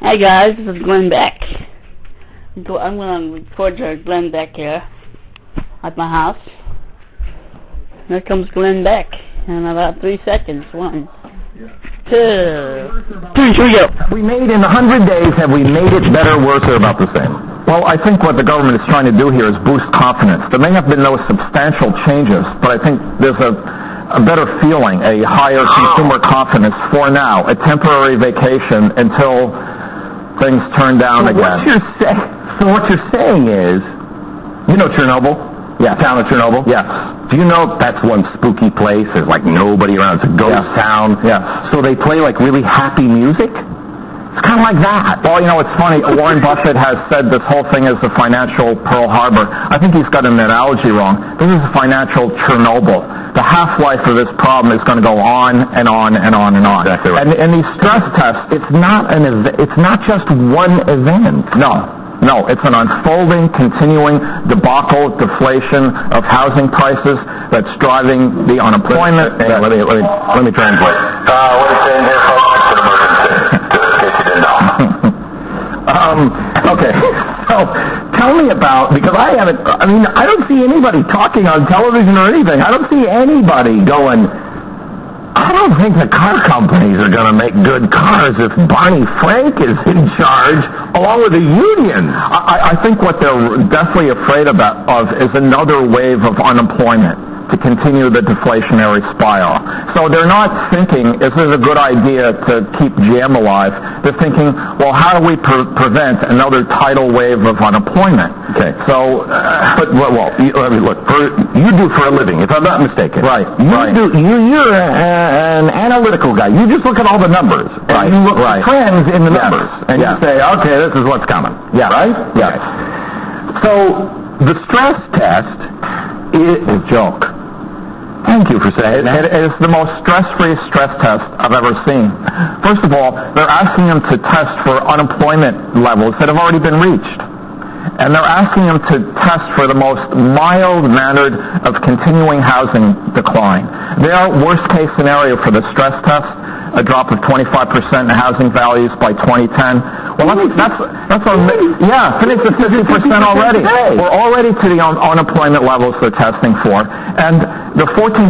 Hey guys, this is Glenn Beck. I'm going to record Glenn Beck here at my house. Here comes Glenn Beck in about 3 seconds. 1, 2, 3, here we go. We made in 100 days, have we made it better, worse, or about the same? Well, I think what the government is trying to do here is boost confidence. There may have been no substantial changes, but I think there's a better feeling, a higher consumer confidence for now, a temporary vacation until things turn down again. What you're saying is, you know Chernobyl? Yeah. Town of Chernobyl? Yes. Do you know that's one spooky place? There's like nobody around. It's a ghost town. Yeah. So they play like really happy music? It's kind of like that. Well, you know, it's funny. Warren Buffett has said this whole thing is a financial Pearl Harbor. I think he's got an analogy wrong. This is a financial Chernobyl. The half-life of this problem is going to go on and on and on and on. Exactly right. And these stress tests, it's not just one event. No, it's an unfolding, continuing debacle, deflation of housing prices that's driving the unemployment. Let me translate. What he's saying here, folks, it's an emergency. Just in case you didn't know. Okay, so tell me about, because I don't see anybody talking on television or anything. I don't see anybody going, I don't think the car companies are going to make good cars if Barney Frank is in charge, along with the union. I think what they're definitely afraid of is another wave of unemployment to continue the deflationary spiral. So they're not thinking, is this a good idea to keep GM alive? They're thinking, well, how do we prevent another tidal wave of unemployment? Okay. So, you do for a living, if I'm not mistaken. Right. You're an analytical guy. You just look at all the numbers. Right. And you look at trends in the numbers. And you say, okay, this is what's coming. Yeah. Right? Yeah. Okay. So the stress test is a joke. Thank you for saying that. It is the most stress-free stress test I've ever seen. First of all, they're asking them to test for unemployment levels that have already been reached. And they're asking them to test for the most mild-mannered of continuing housing decline. Their worst-case scenario for the stress test, a drop of 25% in housing values by 2010. Well, that's finished at 50% already. We're already to the unemployment levels they're testing for. And the 14%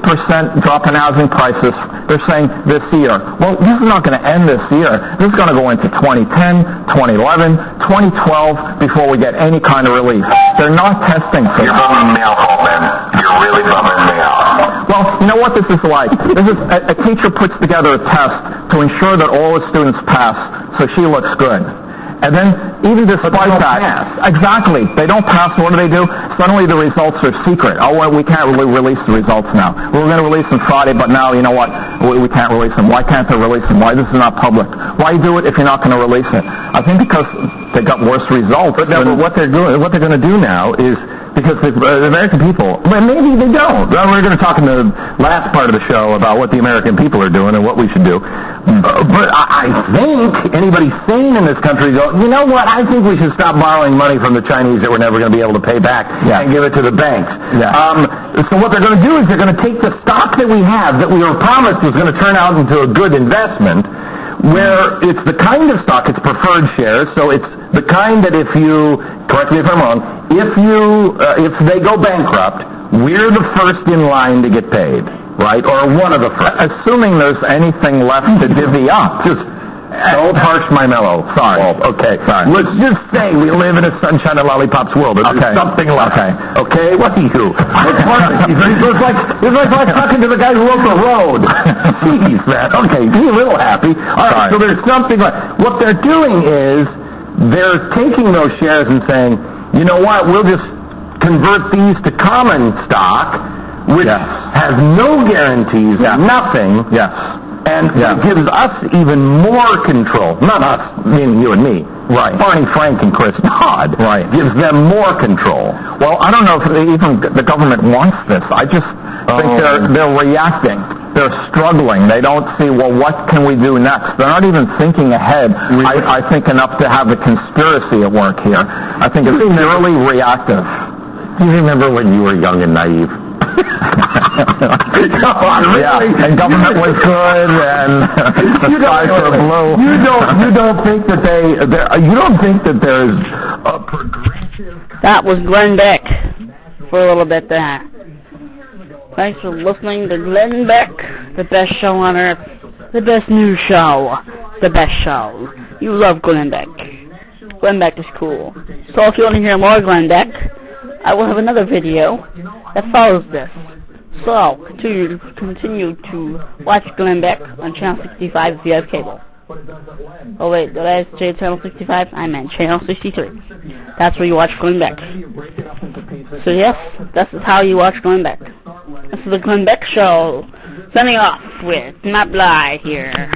drop in housing prices, they're saying this year. Well, this is not going to end this year. This is going to go into 2010, 2011, 2012 before we get any kind of relief. They're not testing for You're bumming me out, Holtman. You're really bumming me out. Well, you know what this is like? This is a teacher puts together a test to ensure that all the students pass, so she looks good. And then, even despite that, exactly, they don't pass, what do? Suddenly the results are secret. Oh, well, we can't really release the results now. We were going to release them Friday, but now, you know what, we can't release them. Why can't they release them? Why this is not public? Why do it if you're not going to release it? I think because they got worse results. But what they're going to do now is, because the American people, well, maybe they don't. Well, we're going to talk in the last part of the show about what the American people are doing and what we should do. But I think anybody sane in this country go, you know what, I think we should stop borrowing money from the Chinese that we're never going to be able to pay back and give it to the banks. Yeah. So what they're going to do is they're going to take the stock that we have that we were promised was going to turn out into a good investment, where it's the kind of stock, it's preferred shares, so it's the kind that if you, correct me if I'm wrong, if they go bankrupt, we're the first in line to get paid, right? Or one of the first. Assuming there's anything left to divvy up. Just don't harsh my mellow. Sorry. Oh, okay. Sorry. Let's just say we live in a sunshine and lollipops world. There's something left. Okay. What are you? It's like talking to the guy who wrote the road. Jeez, man. Okay. Be a little happy. All right. So there's something like what they're doing is they're taking those shares and saying, you know what? We'll just convert these to common stock, which has no guarantees, nothing. Yes. And it gives us even more control. Not us, meaning you and me. Right. Barney Frank and Chris Dodd. Right. Gives them more control. Well, I don't know if even the government wants this. I just think they're reacting. They're struggling. They don't see, well, what can we do next? They're not even thinking ahead, I think, enough to have a conspiracy at work here. I think it's purely reactive. Do you remember when you were young and naive? Come on, really? Yeah, and government was good, and the skies were blue. You don't think that there's a progressive... That was Glenn Beck for a little bit there. Thanks for listening to Glenn Beck, the best show on earth, the best news show, the best show. You love Glenn Beck. Glenn Beck is cool. So if you want to hear more Glenn Beck, I will have another video that follows this. So continue to watch Glenn Beck on Channel 65 if you have cable. Oh wait, did I say Channel 65? I meant Channel 63. That's where you watch Glenn Beck. So yes, this is how you watch Glenn Beck. This is the Glenn Beck Show. Signing off with Matt Bly here.